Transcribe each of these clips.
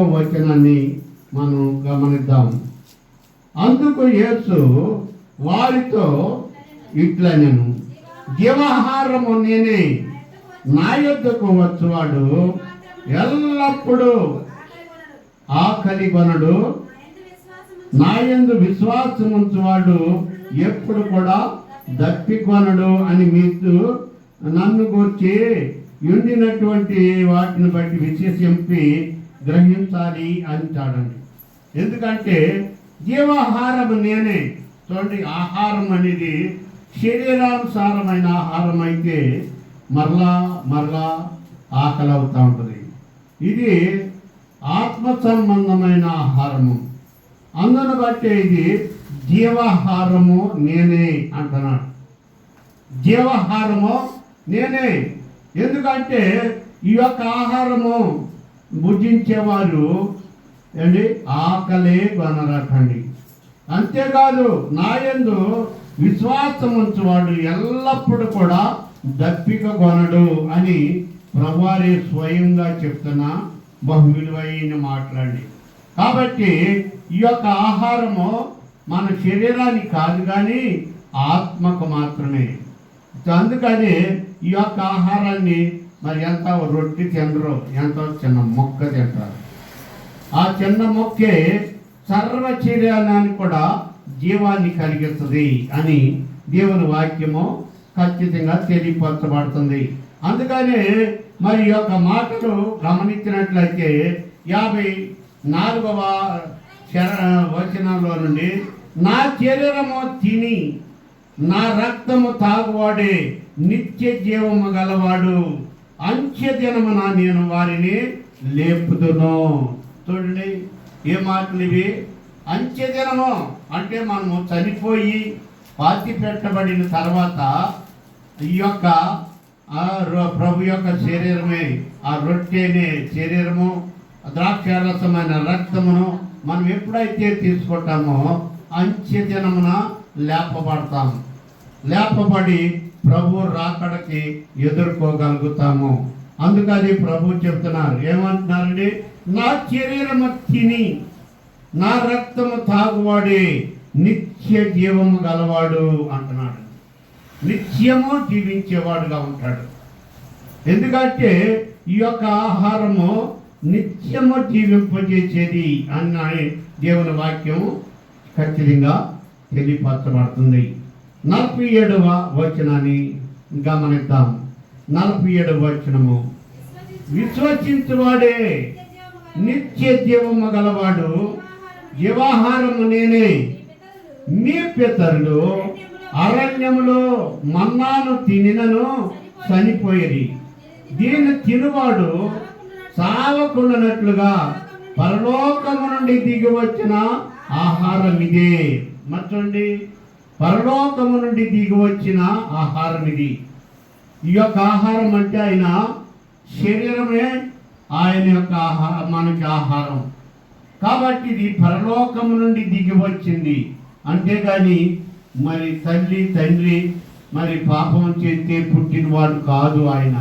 వచనాన్ని మనం గమనిద్దాం. అందుకు యేసు వారితో ఇట్లనెను, జీవాహారము నేనే, నా యొద్దకు వచ్చువాడు ఎల్లప్పుడూ ఆకలి కొనడు, నా యందు విశ్వాసం ఉంచువాడు ఎప్పుడు కూడా దప్పికొనడు అని మీకు నన్ను గూర్చి ఉండినటువంటి వాటిని బట్టి విశేషింపి గ్రహించాలి అంటాడండి. ఎందుకంటే జీవాహారం నేనే. చూడండి, ఆహారం అనేది శరీరానుసారమైన ఆహారం అయితే మరలా మరలా ఆకలి అవుతూ ఉంటుంది. ఇది ఆత్మ సంబంధమైన ఆహారము. అందును బట్టి ఇది జీవాహారము నేనే అంటున్నాడు. జీవాహారము నేనే. ఎందుకంటే ఈ యొక్క ఆహారము భుజించేవారు ఏంటి ఆకలే కొనరటండి. అంతేకాదు, నా యందు విశ్వాసం ఉంచువాడు ఎల్లప్పుడూ కూడా దప్పిక కొనడు అని ప్రభువారే స్వయంగా చెప్తున్న బహు విలువైన మాట్లాడి. కాబట్టి ఈ యొక్క ఆహారము మన శరీరానికి కాదు కానీ ఆత్మకు మాత్రమే. అందుకని ఈ యొక్క ఆహారాన్ని మరి ఎంత రొట్టె తినరు, ఎంతో చిన్న మొక్క తింటారు. ఆ చిన్న మొక్కే సర్వ శరీరాన్ని కూడా జీవాన్ని కలిగిస్తుంది అని దేవుని వాక్యము ఖచ్చితంగా తెలియపరచబడుతుంది. అందుకనే మరి ఈ యొక్క మాటలు గమనించినట్లయితే 54వ వచనంలో నుండి, నా శరీరము తిని నా రక్తము తాగువాడే నిత్య జీవము గలవాడు, అంత్య దినమున నేను వారిని లేపుదును. చూడండి, ఏ మాటలు ఇవి! అంత్య దినము అంటే మనము చనిపోయి పాతి పెట్టబడిన తర్వాత ఈ యొక్క ప్రభు యొక్క శరీరమే, ఆ రొట్టెనే శరీరము, ద్రాక్షారసమైన రక్తమును మనం ఎప్పుడైతే తీసుకుంటామో అంత్య దినమున లేపబడతాము. లేపబడి ప్రభు రాకడకి ఎదుర్కోగలుగుతాము. అందుకని ప్రభు చెప్తున్నారు, ఏమంటున్నారండి? నా శరీరము తిని నా రక్తము తాగువాడే నిత్య జీవము గలవాడు అంటున్నాడు. నిత్యము జీవించేవాడుగా ఉంటాడు. ఎందుకంటే ఈ యొక్క ఆహారము నిత్యము జీవింపజేసేది అన్న దేవుని వాక్యం ఖచ్చితంగా తెలియపరచబడుతుంది. 47వ వచనాన్ని గమనిద్దాం. 47వ వచనము, విశ్వసించువాడే నిత్య జీవము గలవాడు, జీవాహారము నేనే. మీ పితరులు అరణ్యములో మన్నాను తినినను చనిపోయేది, దీన్ని తినువాడు సావకుండానట్లుగా పరలోకము నుండి దిగి వచ్చిన ఆహారం ఇదే. మర్చండి, పరలోకము నుండి దిగి వచ్చిన ఆహారం ఇది. ఈ యొక్క ఆహారం అంటే ఆయన శరీరమే ఆయన యొక్క మనకి ఆహారం. కాబట్టి ఇది పరలోకము నుండి దిగి వచ్చింది. అంతేగాని మరి తల్లి తండ్రి మరి పాపం చేస్తే పుట్టినవాడు కాదు. ఆయన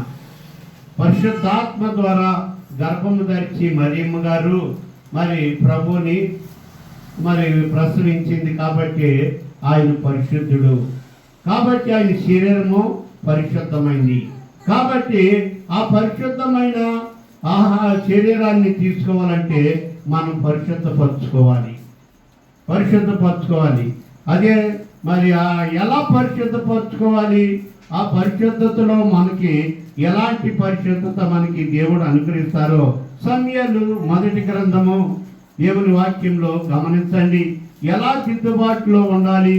పరిశుద్ధాత్మ ద్వారా గర్భము ధరించి మరియమ్మ గారు మరి ప్రభుని మరి ప్రసవించింది. కాబట్టి ఆయన పరిశుద్ధుడు. కాబట్టి ఆయన శరీరము పరిశుద్ధమైంది. కాబట్టి ఆ పరిశుద్ధమైన శరీరాన్ని తీసుకోవాలంటే మనం పరిశుద్ధపరచుకోవాలి. అదే మరి ఎలా పరిశుద్ధపరచుకోవాలి? ఆ పరిశుద్ధతలో మనకి ఎలాంటి పరిశుద్ధత మనకి దేవుడు అనుగ్రహిస్తారో సమూయేలు మొదటి గ్రంథము దేవుని వాక్యంలో గమనించండి. ఎలా సిద్ధబాటులో ఉండాలి,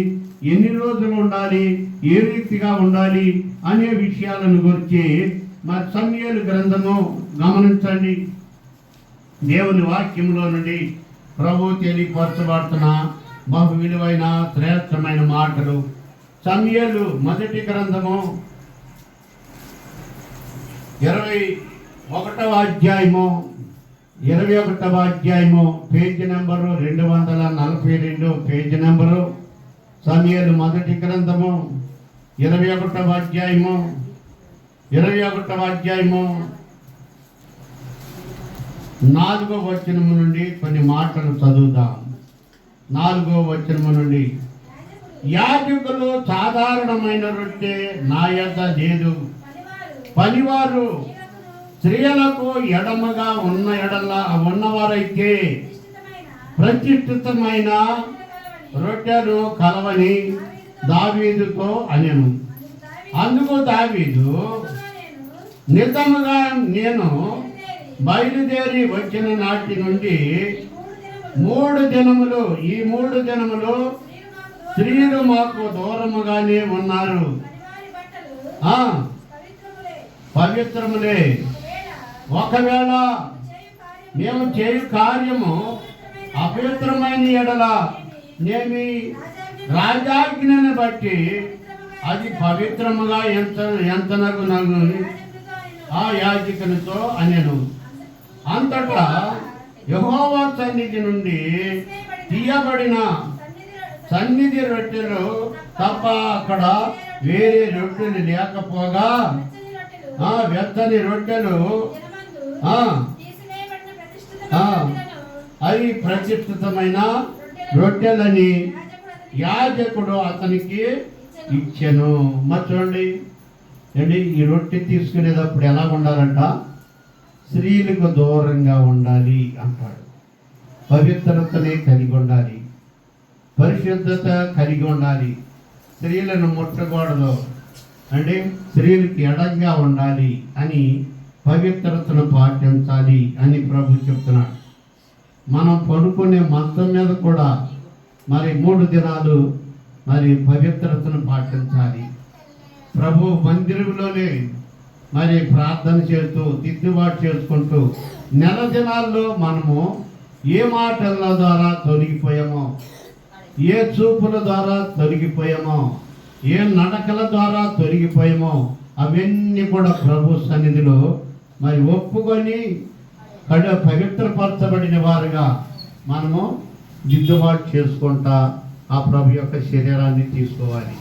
ఎన్ని రోజులు ఉండాలి, ఏ రీతిగా ఉండాలి అనే విషయాలను గురించి మరి సమూయేలు గ్రంథము గమనించండి. దేవుని వాక్యంలో నుండి ప్రభు తెలియపరచబడుతున్న బహు విలువైన శ్రేష్టమైన మాటలు. సమూయేలు మొదటి గ్రంథము 21వ అధ్యాయము పేజీ నెంబరు 242 పేజీ నెంబరు. సమూయేలు మొదటి గ్రంథము 21వ అధ్యాయము 4వ వచనము నుండి కొన్ని మాటలు చదువుదాం. 4వ వచనము నుండి, యాజకులు సాధారణమైన రొట్టె నా యొద్ద లేదు, పనివారు స్త్రీలకు ఎడమగా ఉన్నవారైతే ప్రతిష్ఠితమైన రొట్టెలు కలవని దావీదుతో అనెను. అందుకు దావీదు, నిజముగా నేను బయలుదేరి వచ్చిన నాటి నుండి 3 దినములు, ఈ 3 దినములు స్త్రీలు మాకు దూరముగానే ఉన్నారు, పవిత్రములే. ఒకవేళ మేము చేయు కార్యము అపవిత్రమైన ఎడల నేమి రాజాజ్ఞను బట్టి అది పవిత్రముగా ఎంతనగు ఆ యాజకునితో అనెను. అంతటా యెహోవా సన్నిధి నుండి తీయబడిన సన్నిధి రొట్టెలు తప్ప అక్కడ వేరే రొట్టెలు లేకపోగా వెచ్చని రొట్టెలు అవి ప్రతిష్ఠితమైన రొట్టెలని యాజకుడు అతనికి ఇచ్చెను. మరి చూడండి ఏంటి, ఈ రొట్టె తీసుకునేటప్పుడు ఎలా ఉండాలంట? స్త్రీలకు దూరంగా ఉండాలి అంటాడు. పవిత్రతని కలిగి ఉండాలి, పరిశుద్ధత కలిగి ఉండాలి, స్త్రీలను ముట్టకూడదు అంటే స్త్రీలకు ఎడంగా ఉండాలి అని, పవిత్రతను పాటించాలి అని ప్రభు చెప్తున్నాడు. మనం పడుకునే మంచం మీద కూడా మరి 3 దినాలు మరి పవిత్రతను పాటించాలి. ప్రభు మందిరంలోనే మరి ప్రార్థన చేస్తూ దిద్దుబాటు చేసుకుంటూ నెల దినాల్లో మనము ఏ మాటల ద్వారా తొలగిపోయామో, ఏ చూపుల ద్వారా తొలగిపోయామో, ఏ నడకల ద్వారా తొలగిపోయామో అవన్నీ కూడా ప్రభు సన్నిధిలో మరి ఒప్పుకొని పవిత్రపరచబడిన వారుగా మనము దిద్దుబాటు చేసుకుంటా ఆ ప్రభు యొక్క శరీరాన్ని తీసుకోవాలి.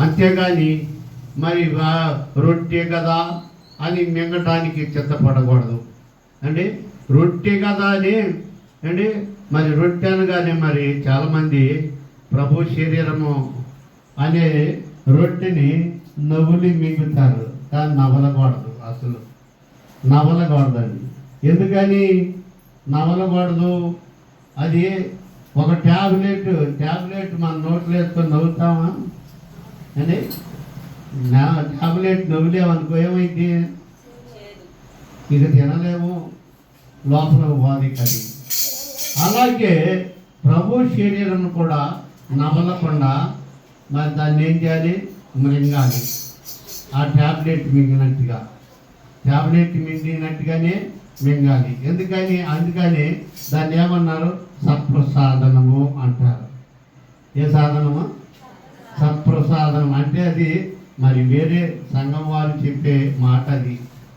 అంతేగాని మరి రొట్టె కదా అని మింగటానికి చిత్తపడకూడదు అండి. రొట్టె కదా అని అండి, మరి రొట్టె అనగానే మరి చాలామంది ప్రభు శరీరము అనే రొట్టెని నవ్వులి మింగుతారు, కానీ నవలకూడదు. అసలు నవలకూడదండి. ఎందుకని నవలకూడదు? అది ఒక ట్యాబ్లెట్ మన నోట్లో వేసుకొని నవ్వుతామా అని, ట్యాబ్లెట్ నవ్వులేమనుకో ఏమైంది, ఇక తినలేము, లోపల వాది కది. అలాగే ప్రభు శరీరం కూడా నవలకుండా మరి దాన్ని ఏం చేయాలి? మింగాలి. ఆ ట్యాబ్లెట్ మింగినట్టుగానే మింగాలి. అందుకని దాన్ని ఏమన్నారు? సత్ప్రసాదనము అంటారు. ఏ సాధనము? సత్ప్రసాదనం అంటే అది మరి వేరే సంఘం వారు చెప్పే మాట. అది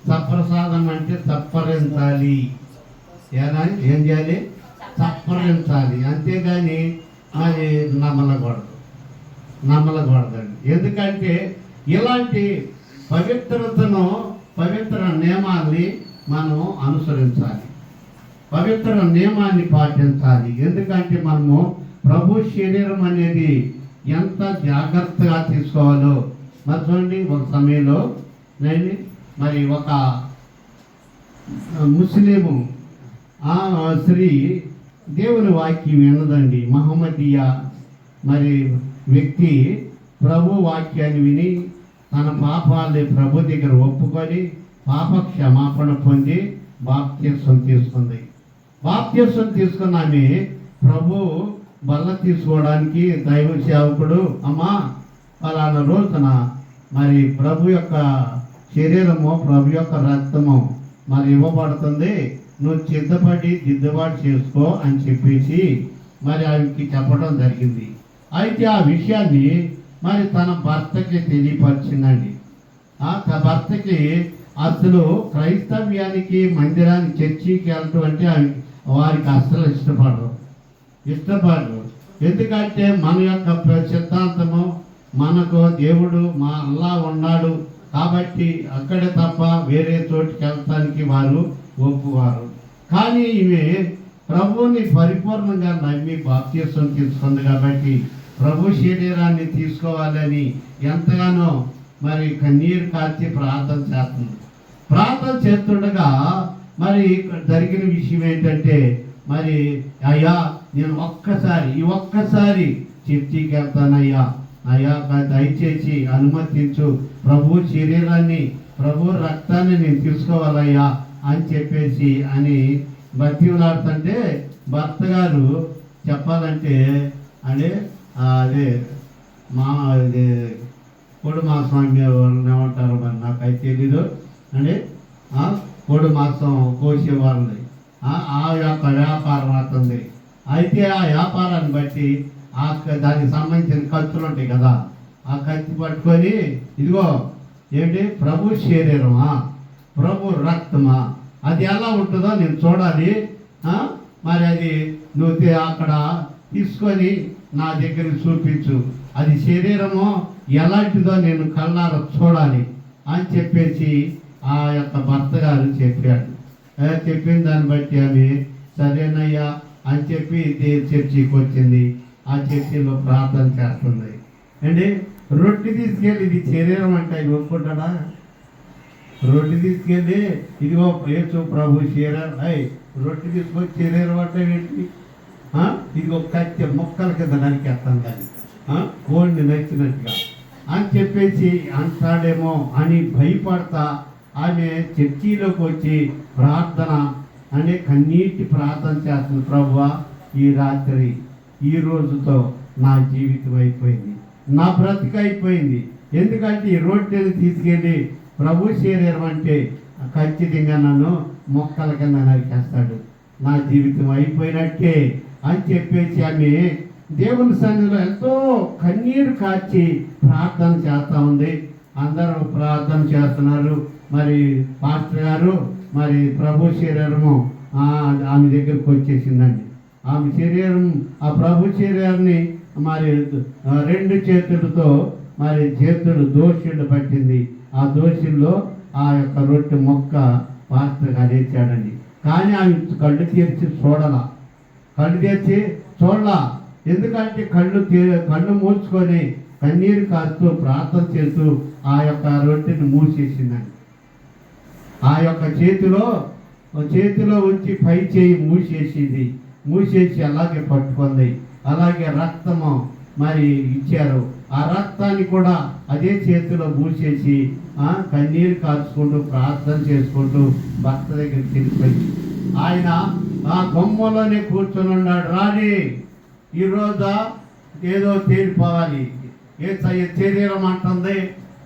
సత్ప్రసాదం అంటే సత్పరించాలి. ఏం చేయాలి? సత్పరించాలి. అంతేగాని మరి నమ్మలకూడదండి. ఎందుకంటే ఇలాంటి పవిత్ర నియమాల్ని మనం అనుసరించాలి, పవిత్ర నియమాన్ని పాటించాలి. ఎందుకంటే మనము ప్రభు శరీరం అనేది ఎంత జాగ్రత్తగా తీసుకోవాలో మరి చూడండి. ఒక సమయంలో మరి ఒక ముస్లిము స్త్రీ దేవుని వాక్యం వినదండి. మహమ్మదీయ మరి వ్యక్తి ప్రభు వాక్యాన్ని విని తన పాపాలని ప్రభు దగ్గర ఒప్పుకొని పాప క్షమాపణ పొంది బాప్తిసం తీసుకుంది. బాప్తిసం తీసుకున్నామే ప్రభు బల్ల తీసుకోవడానికి దైవ సేవకుడు, అమ్మా పలానా రోజున మరి ప్రభు యొక్క శరీరము, ప్రభు యొక్క రక్తము మరి ఇవ్వబడుతుంది, నువ్వు సిద్ధపడి దిద్దుబాటు చేసుకో అని చెప్పేసి మరి ఆమెకి చెప్పడం జరిగింది. అయితే ఆ విషయాన్ని మరి తన భర్తకి తెలియపరిచిందండి. భర్తకి అసలు క్రైస్తవ్యానికి, మందిరానికి, చర్చికి వెళ్ళటం అంటే వారికి అస్సలు ఇష్టపడరు. ఎందుకంటే మన యొక్క సిద్ధాంతము, మనకు దేవుడు మా అల్లా ఉన్నాడు కాబట్టి అక్కడే తప్ప వేరే చోటుకి వెళ్ళటానికి వారు ఒప్పువారు. కానీ ఈమె ప్రభువుని పరిపూర్ణంగా నమ్మి బాప్తిసం తీసుకుంది కాబట్టి ప్రభు శరీరాన్ని తీసుకోవాలని ఎంతగానో మరి కన్నీరు కార్చి ప్రార్థన చేస్తుంది. ప్రార్థన చేస్తుండగా మరి ఇక్కడ జరిగిన విషయం ఏంటంటే, మరి అయ్యా నేను ఒక్కసారి చర్చికి వెళ్తానయ్యా, అయ్యా దయచేసి అనుమతించు, ప్రభు శరీరాన్ని ప్రభు రక్తాన్ని నేను తీసుకోవాలయ్యా అని చెప్పేసి అని బతిలాడుతుంటే భర్త గారు చెప్పాలంటే అంటే అదే అదే కోడి మాంసం ఏమంటారు మరి నాకైతే తెలీదు అంటే కోడి మాంసం కోసే వాళ్ళని ఆ యొక్క వ్యాపారం అవుతుంది. అయితే ఆ వ్యాపారాన్ని బట్టి దానికి సంబంధించిన కత్తులు ఉంటాయి కదా, ఆ కత్తి పట్టుకొని ఇదిగో ఏంటి ప్రభు శరీరమా ప్రభు రక్తమా అది ఎలా ఉంటుందో నేను చూడాలి, మరి అది నువ్వు అక్కడ తీసుకొని నా దగ్గరికి చూపించు, అది శరీరమో ఎలాంటిదో నేను కళ్ళారా చూడాలి అని చెప్పేసి ఆ యొక్క భర్త గారు చెప్పాడు. చెప్పిన దాన్ని బట్టి ఆమె సరేనయ్యా అని చెప్పి చర్చికి వచ్చింది. ఆ చర్చిలో ప్రార్థన చేస్తుంది అండి. రొట్టె తీసుకెళ్ళి ఇది శరీరం అంటే ఆయన ఒప్పుకుంటాడా? రొట్టె తీసుకెళ్ళి ఇదిగో యేసు ప్రభు శరీరం, రొట్టె తీసుకొని శరీరం అంటే ఏంటి, ఇదిగో కత్తి మొక్కల కింద నరికేస్తాను దాన్ని కోడిని నచ్చినట్టుగా అని చెప్పేసి అంటాడేమో అని భయపడతా ఆమె చర్చిలోకి వచ్చి ప్రార్థన అనే కన్నీటి ప్రార్థన చేస్తుంది. ప్రభువా ఈ రాత్రి ఈ రోజుతో నా జీవితం అయిపోయింది, నా బ్రతిక అయిపోయింది. ఎందుకంటే ఈ రొట్టెని తీసుకెళ్ళి ప్రభు శరీరం అంటే ఖచ్చితంగా నన్ను మొక్కల కింద నరికేస్తాడు, నా జీవితం అయిపోయినట్టే అని చెప్పేసి ఆమె దేవుని సన్నిధిలో ఎంతో కన్నీరు కార్చి ప్రార్థన చేస్తూ ఉంది. అందరూ ప్రార్థన చేస్తున్నారు. మరి పాస్టర్ గారు మరి ప్రభు శరీరము ఆమె దగ్గరకు వచ్చేసిందండి. ఆమె శరీరం ఆ ప్రభు శరీరాన్ని మరి 2 చేతులతో మరి చేతులు దోషులు పట్టింది. ఆ దోషుల్లో ఆ యొక్క రొట్టె మొక్క పాస్టర్ గారు వేసాడండి. కానీ ఆమె కళ్ళు తెరిచి చూడలా. ఎందుకంటే కళ్ళు మూసుకొని కన్నీరు కాస్తూ ప్రార్థన చేస్తూ ఆ యొక్క రొట్టెని మూసేసిందండి. ఆ యొక్క చేతిలో ఉంచి పై చేయి మూసేసి అలాగే పట్టుకుంది. అలాగే రక్తము మరి ఇచ్చారు. ఆ రక్తాన్ని కూడా అదే చేతిలో మూసేసి కన్నీరు కాచుకుంటూ ప్రార్థన చేసుకుంటూ భర్త దగ్గరికి వెళ్ళిపోయింది. ఆయన ఆ బొమ్మలోనే కూర్చొని ఉన్నాడు. రాని ఈరోజు ఏదో తేలిపోవాలి, ఏసయ్య శరీరం అంటుంది,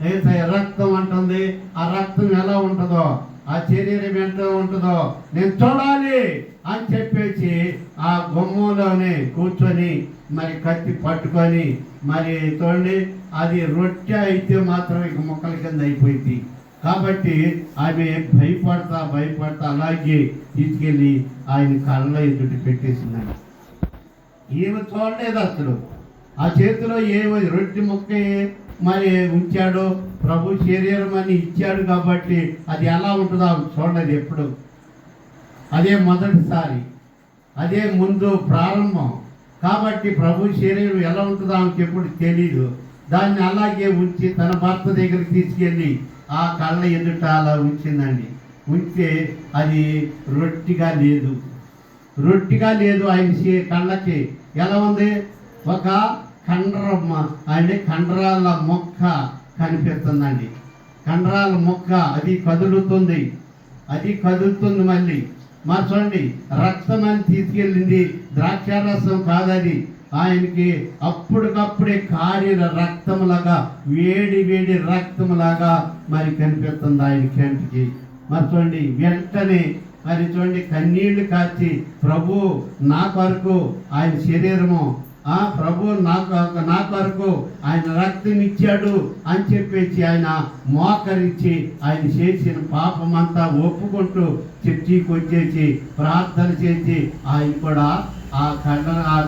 ఏసయ్య రక్తం అంటుంది. ఆ రక్తం ఎలా ఉంటుందో, ఆ శరీరం ఎంత ఉంటుందో నేను చూడాలి అని చెప్పేసి ఆ గుమ్మంలోనే కూర్చొని మరి కత్తి పట్టుకొని మరి చూడండి, అది రొట్టె అయితే మాత్రం ఇక మొక్కల కింద అయిపోయింది. కాబట్టి ఆమె భయపడతా అలాగే తీసుకెళ్ళి ఆయన కళ్ళ ఎదుటి పెట్టేసిందండి. ఈమె చూడలేదు అసలు. ఆ చేతిలో ఏమో రొట్టె ముక్క మరి ఉంచాడు, ప్రభు శరీరం అని ఇచ్చాడు కాబట్టి అది ఎలా ఉంటుందో ఆమె చూడలేదు ఎప్పుడు. అదే మొదటిసారి, అదే ముందు ప్రారంభం కాబట్టి ప్రభు శరీరం ఎలా ఉంటుందో ఆమెకి ఎప్పుడు తెలీదు. దాన్ని అలాగే ఉంచి తన భర్త దగ్గరికి తీసుకెళ్ళి ఆ కళ్ళ ఎదుట అలా ఉంచిందండి. ఉంచితే అది రొట్టిగా లేదు ఆయన కళ్ళకి. ఎలా ఉంది? ఒక కండరాల మొక్క కనిపిస్తుందండి. కండరాల మొక్క అది కదులుతుంది మళ్ళీ. మరి చూడండి, రక్తం అని తీసుకెళ్ళింది, ద్రాక్షారసం కాదది. ఆయనకి అప్పటికప్పుడే కారిన రక్తంలాగా, వేడి రక్తంలాగా మరి కనిపిస్తుంది ఆయన కంటికి. మరి చూడండి, వెంటనే మరి చూడండి కన్నీళ్లు కార్చి ప్రభు నా కొరకు ఆయన శరీరము, ప్రభు నా కొరకు ఆయన రక్తం ఇచ్చాడు అని చెప్పేసి ఆయన మోకరించి ఆయన చేసిన పాపమంతా ఒప్పుకుంటూ చర్చికి వచ్చేసి ప్రార్థన చేసి ఆయన కూడా ఆ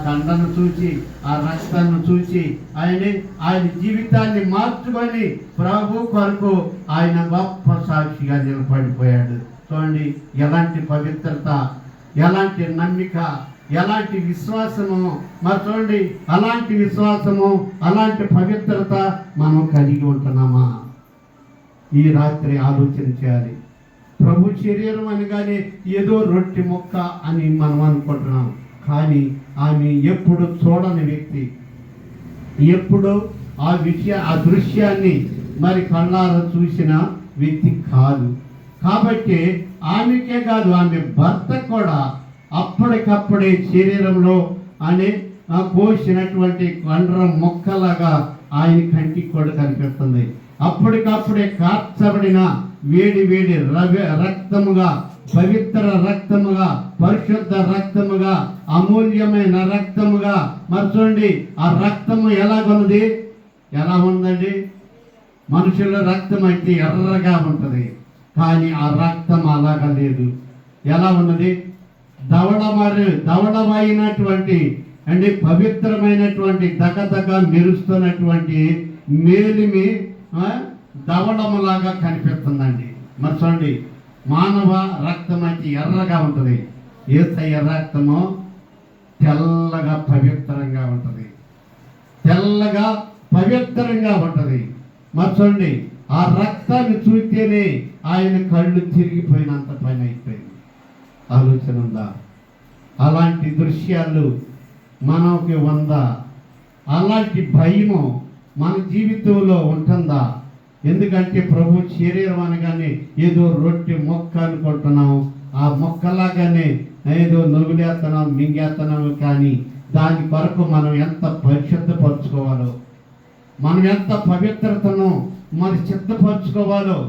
కండను చూసి ఆ రక్తాన్ని చూసి ఆయన జీవితాన్ని మార్చుకొని ప్రభు కొరకు ఆయన గొప్ప సాక్షిగా నిలబడిపోయాడు. చూడండి ఎలాంటి పవిత్రత ఎలాంటి నమ్మిక, ఎలాంటి విశ్వాసము, మరి చూడండి అలాంటి విశ్వాసము, అలాంటి పవిత్రత మనం కలిగి ఉంటున్నామా? ఈ రాత్రి ఆలోచన చేయాలి. ప్రభు శరీరం అనగానే ఏదో రొట్టె ముక్క అని మనం అనుకుంటున్నాం, కానీ ఆమె ఎప్పుడు చూడని వ్యక్తి, ఎప్పుడు ఆ దృశ్యాన్ని మరి కళ్ళారా చూసిన వ్యక్తి కాదు. కాబట్టి ఆమెకే కాదు, ఆమె భర్త కూడా అప్పటికప్పుడే శరీరంలో అనే కోసినటువంటి కండరం మొక్కలాగా ఆయన కంటికి కూడా కనిపిస్తుంది. అప్పటికప్పుడే కార్చబడిన వేడి వేడి రక్తముగా, పవిత్ర రక్తముగా, పరిశుద్ధ రక్తముగా, అమూల్యమైన రక్తముగా. మరి చూడండి ఆ రక్తము ఎలాగున్నది? ఎలా ఉందండి? మనుషుల రక్తం అయితే ఎర్రగా ఉంటుంది, కానీ ఆ రక్తం అలాగా లేదు. ఎలా ఉన్నది? ధవళమైనటువంటి అంటే పవిత్రమైనటువంటి దగదగ మెరుస్తున్నటువంటి మేలిమి ధవళములాగా కనిపిస్తుందండి. మరి చూడండి, మానవ రక్తం అయితే ఎర్రగా ఉంటుంది, యేసయ్య రక్తము తెల్లగా పవిత్రంగా ఉంటుంది, తెల్లగా పవిత్రంగా ఉంటుంది. మరి చూడండి ఆ రక్తాన్ని చూస్తేనే ఆయన కళ్ళు తిరిగిపోయినంత పని అయిపోయింది. ఆలోచన ఉందా? అలాంటి దృశ్యాలు మనకి ఉందా? అలాంటి భయము మన జీవితంలో ఉంటుందా? ఎందుకంటే ప్రభు శరీరం అనగానే ఏదో రొట్టె మొక్క అనుకుంటున్నాం, ఆ మొక్కలాగానే ఏదో నొగులేస్తున్నాం, మింగేస్తున్నాము. కానీ దాని కొరకు మనం ఎంత పరిశుద్ధపరచుకోవాలో, మనం ఎంత పవిత్రతను మరి సిద్ధపరచుకోవాలో,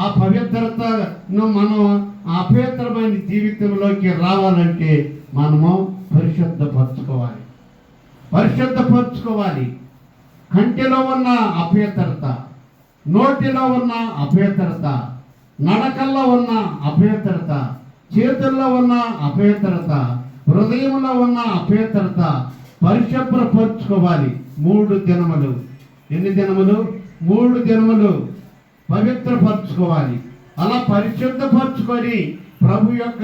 ఆ పవిత్రతను మనం అపవిత్రమైన జీవితంలోకి రావాలంటే మనము పరిశుద్ధపరచుకోవాలి. కంటిలో ఉన్న అపవిత్రత, నోటిలో ఉన్న అపవిత్రత, నడకల్లో ఉన్న అపవిత్రత, చేతుల్లో ఉన్న అపవిత్రత, హృదయంలో ఉన్న అపవిత్రత పరిశుభ్రపరచుకోవాలి. 3 దినములు. ఎన్ని దినములు? 3 దినములు పవిత్రపరచుకోవాలి. అలా పరిశుద్ధపరచుకొని ప్రభు యొక్క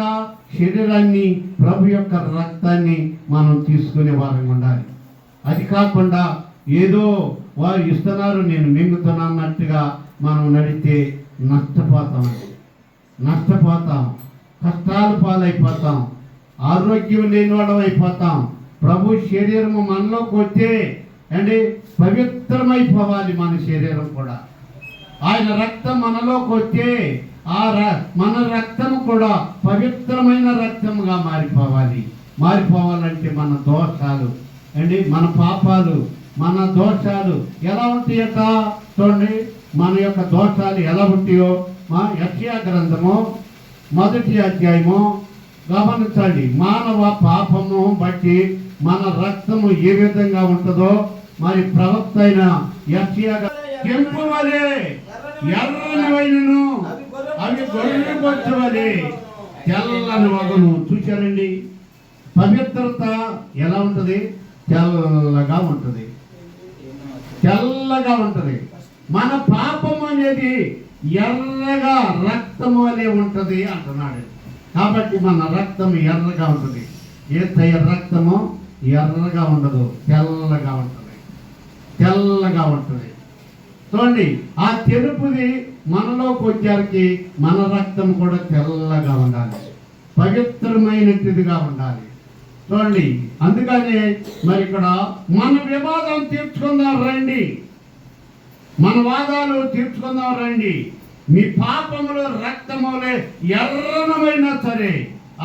శరీరాన్ని, ప్రభు యొక్క రక్తాన్ని మనం తీసుకునే వారంగా ఉండాలి. అది కాకుండా ఏదో వారు ఇస్తున్నారు నేను మింగుతున్నా అన్నట్టుగా మనం నడితే నష్టపోతాం, కష్టాలు పాలైపోతాం, ఆరోగ్యం లేని వాళ్ళం అయిపోతాం. ప్రభు శరీరము మనలోకి వచ్చే అంటే పవిత్రమైపోవాలి. మన శరీరం కూడా ఆయన రక్తం మనలోకి వచ్చే మన రక్తం కూడా పవిత్రమైన రక్తముగా మారిపోవాలంటే మన దోషాలు అండి, మన పాపాలు, మన దోషాలు ఎలా ఉంటాయట చూడండి. మన యొక్క దోషాలు ఎలా ఉంటాయో యెషయా గ్రంథము 1వ అధ్యాయము గమనించండి. మానవ పాపము బట్టి మన రక్తము ఏ విధంగా ఉంటుందో మరి ప్రవక్త అయిన యెషయా కెంపు వలె ఎర్రని వైనను అవి గొర్రె బొచ్చు వలె తెల్లని వగను. చూశారండి, పవిత్రత ఎలా ఉంటుంది? తెల్లగా ఉంటుంది. మన పాపం అనేది ఎర్రగా రక్తం వలె ఉంటుంది అంటున్నాడు. కాబట్టి మన రక్తం ఎర్రగా ఉంటుంది. యేసయ్య రక్తము ఎర్రగా ఉండదు, తెల్లగా ఉంటుంది. చూడండి, ఆ తెలుపుది మనలోకి వచ్చేసరికి మన రక్తం కూడా తెల్లగా ఉండాలి, పవిత్రమైనట్టుగా ఉండాలి. చూడండి, అందుకనే మరి ఇక్కడ మన వివాదం తీర్చుకుందాం రండి, మన వాదాలు తీర్చుకుందాం రండి. మీ పాపములు రక్తములే ఎర్రనమైనా సరే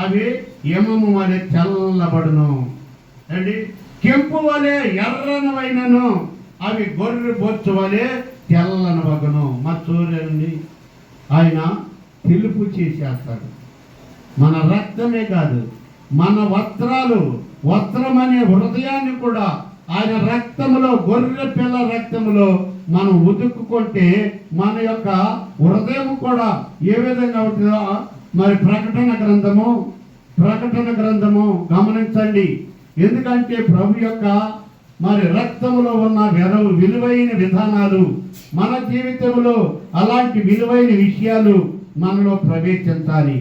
అవి యమము వలె తెల్లబడును అండి, కెంపు వలె ఎర్రనమైనను అవి గొర్రె బొచ్చు వలె తెల్లనవగును. మరి చూడండి, ఆయన తెలుపు చేసేస్తాడు. మన రక్తమే కాదు, మన వస్త్రం అనే హృదయాన్ని కూడా ఆయన రక్తములో, గొర్రె పిల్ల రక్తములో మనం ఉతుక్కుంటే మన యొక్క హృదయం కూడా ఏ విధంగా ఉంటుందో మరి ప్రకటన గ్రంథము గమనించండి. ఎందుకంటే ప్రభు యొక్క మరి రక్తములో ఉన్న విలువైన విధానాలు మన జీవితంలో అలాంటి విలువైన విషయాలు మనలో ప్రవేశించాలి.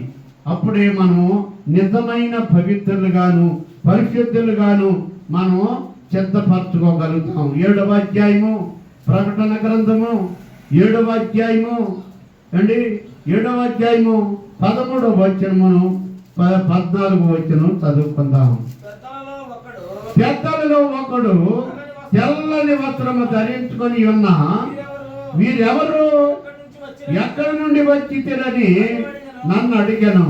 అప్పుడే మనము నిజమైన పవిత్రులుగాను పరిశుద్ధులుగాను మనం సిద్ధపరచుకోగలుగుతాం. 7వ అధ్యాయము ప్రకటన గ్రంథము 7వ అధ్యాయము అండి 7వ అధ్యాయము 13వ వచనమును 14వ వచనం చదువుకుందాం. పెద్దలలో ఒకడు తెల్లని వస్త్రము ధరించుకొని ఉన్న వీరెవరు ఎక్కడి నుండి వచ్చి తిరని నన్ను అడిగాను.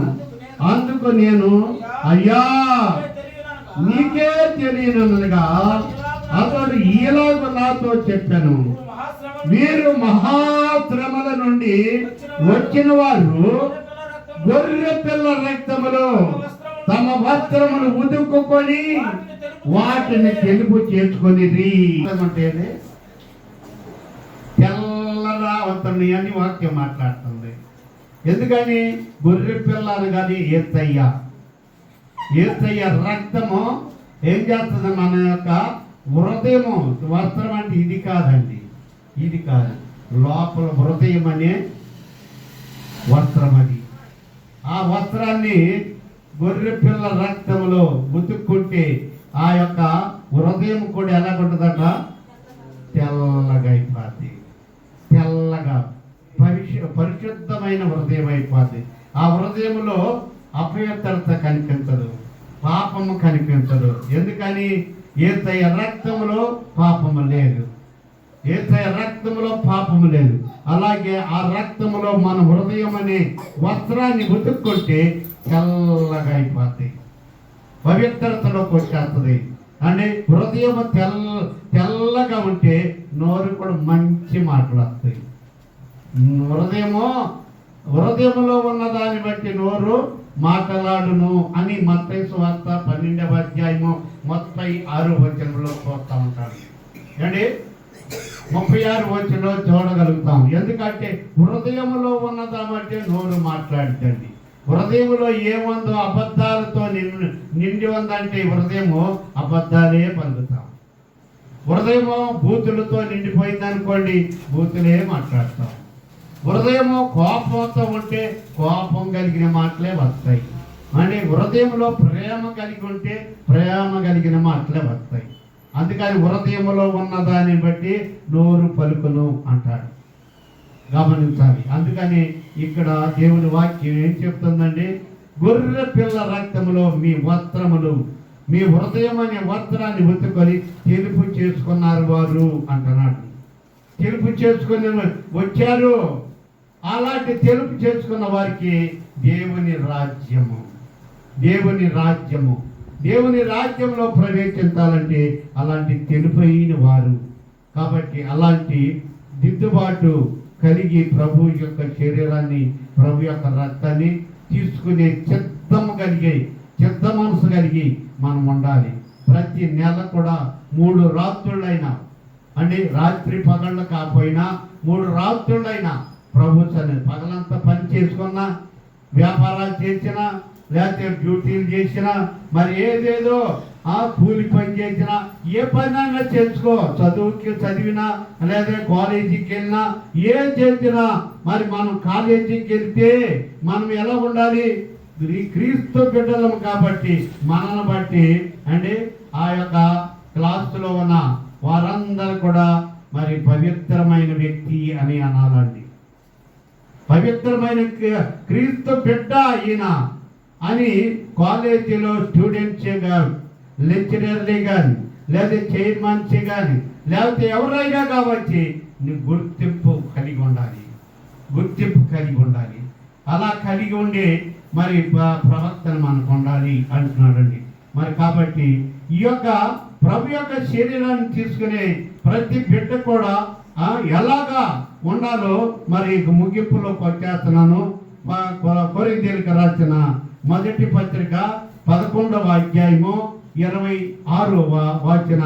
అందుకు నేను అయ్యా నీకే తెలియనగా అతడు ఈలాగు నాతో చెప్పాను, వీరు మహాశ్రమల నుండి వచ్చిన వారు గొర్రె పిల్ల రక్తములో తమ వస్త్రములు ఉదుక్కుని వాటిని తెలుపు చేసుకొని అంటే తెల్లరావతని అని వాక్యం మాట్లాడుతుంది. ఎందుకని గొర్రె పిల్ల అనగానే ఏసయ్య రక్తము ఏం చేస్తుంది? మన యొక్క హృదయము వస్త్రం అంటే ఇది కాదండి, ఇది కాదు, లోపల హృదయం అనే వస్త్రం అది. ఆ వస్త్రాన్ని గొర్రె పిల్ల రక్తంలో ఉతుక్కుంటే ఆ యొక్క హృదయం కూడా ఎలా ఉంటుందట? తెల్లగా అయిపోద్ది. తెల్లగా పరిశుద్ధమైన హృదయం అయిపోద్ది. ఆ హృదయంలో అపవిత్రత కనిపించదు, పాపము కనిపించదు. ఎందుకని? యేసయ్య రక్తములో పాపము లేదు, యేసయ్య రక్తములో పాపము లేదు. అలాగే ఆ రక్తములో మన హృదయం అనే వస్త్రాన్ని ఉతుక్కుంటే తెల్లగా అయిపోద్ది, పవిత్రతలోకి వచ్చేస్తుంది. అంటే హృదయం తెల్లగా ఉంటే నోరు కూడా మంచి మాటలు వస్తాయి. హృదయములో ఉన్న దాన్ని బట్టి నోరు మాట్లాడును అని మత్తయి సువార్త 12వ అధ్యాయము 36వ వచనంలో చూస్తూ ఉంటాడు. అంటే 36 వచనంలో చూడగలుగుతాం. ఎందుకంటే హృదయములో ఉన్నదాన్ని బట్టి నోరు మాట్లాడుతండి. హృదయంలో ఏముందో అబద్ధాలతో నిండి ఉందంటే హృదయము అబద్ధాలే పలుకుతాం. హృదయము బూతులతో నిండిపోయిందనుకోండి, బూతులే మాట్లాడతాం. హృదయము కోపంతో ఉంటే కోపం కలిగిన మాటలే వస్తాయి. అంటే హృదయంలో ప్రేమ కలిగి ఉంటే ప్రేమ కలిగిన మాటలే వస్తాయి. అందుకని హృదయంలో ఉన్న దాన్ని బట్టి నోరు పలుకును అంటాడు. గమనించాలి. అందుకని ఇక్కడ దేవుని వాక్యం ఏం చెప్తుందండి? గొర్రె పిల్ల రక్తములో మీ వస్త్రములు, మీ హృదయం అనే వస్త్రాన్ని ఉతుకొని తెలుపు చేసుకున్నారు వారు అంటున్నాడు. తెలుపు చేసుకుని వచ్చారు. అలాంటి తెలుపు చేసుకున్న వారికి దేవుని రాజ్యంలో ప్రవేశించాలంటే అలాంటి తెలుపైన వారు. కాబట్టి అలాంటి దిద్దుబాటు కలిగి ప్రభు యొక్క శరీరాన్ని, ప్రభు యొక్క రక్తాన్ని తీసుకునే చిత్త మనసు కలిగి మనం ఉండాలి. ప్రతి నెల కూడా 3 రాత్రులైనా, అంటే రాత్రి పగళ్ళు కాకపోయినా 3 రాత్రులైనా ప్రభు పగలంతా పని చేసుకున్నా, వ్యాపారాలు చేసినా, లేకపోతే డ్యూటీలు చేసినా, మరి ఏదేదో ఆ కూలి పని చేసినా, ఏ పనైనా చేసుకో, చదివినా లేదా కాలేజీకి వెళ్ళినా, ఏం చేసినా, మరి మనం కాలేజీకి వెళ్తే మనం ఎలా ఉండాలి? క్రీస్తు బిడ్డలం కాబట్టి మనల్ని బట్టి అంటే ఆ యొక్క క్లాసులో ఉన్న వారందరూ కూడా మరి పవిత్రమైన వ్యక్తి అని అనాలండి. పవిత్రమైన క్రీస్తు బిడ్డ ఈయన అని కాలేజీలో స్టూడెంట్సే కానీ, లెక్చరర్లే కానీ, లేదా చైర్మన్సే కానీ, లేకపోతే ఎవరైనా కావచ్చు, నీ గుర్తింపు కలిగి ఉండాలి. అలా కలిగి ఉండి మరి ప్రవర్తన మనకు ఉండాలి అంటున్నాడండి. మరి కాబట్టి ఈ యొక్క ప్రభు యొక్క శరీరాన్ని తీసుకునే ప్రతి బిడ్డ కూడా ఎలాగా ఉండాలో మరి ముగింపులోకి వచ్చేస్తున్నాను. కొరింథీయులకు రాసిన మొదటి పత్రిక 11వ అధ్యాయము 26వ వచనాన్ని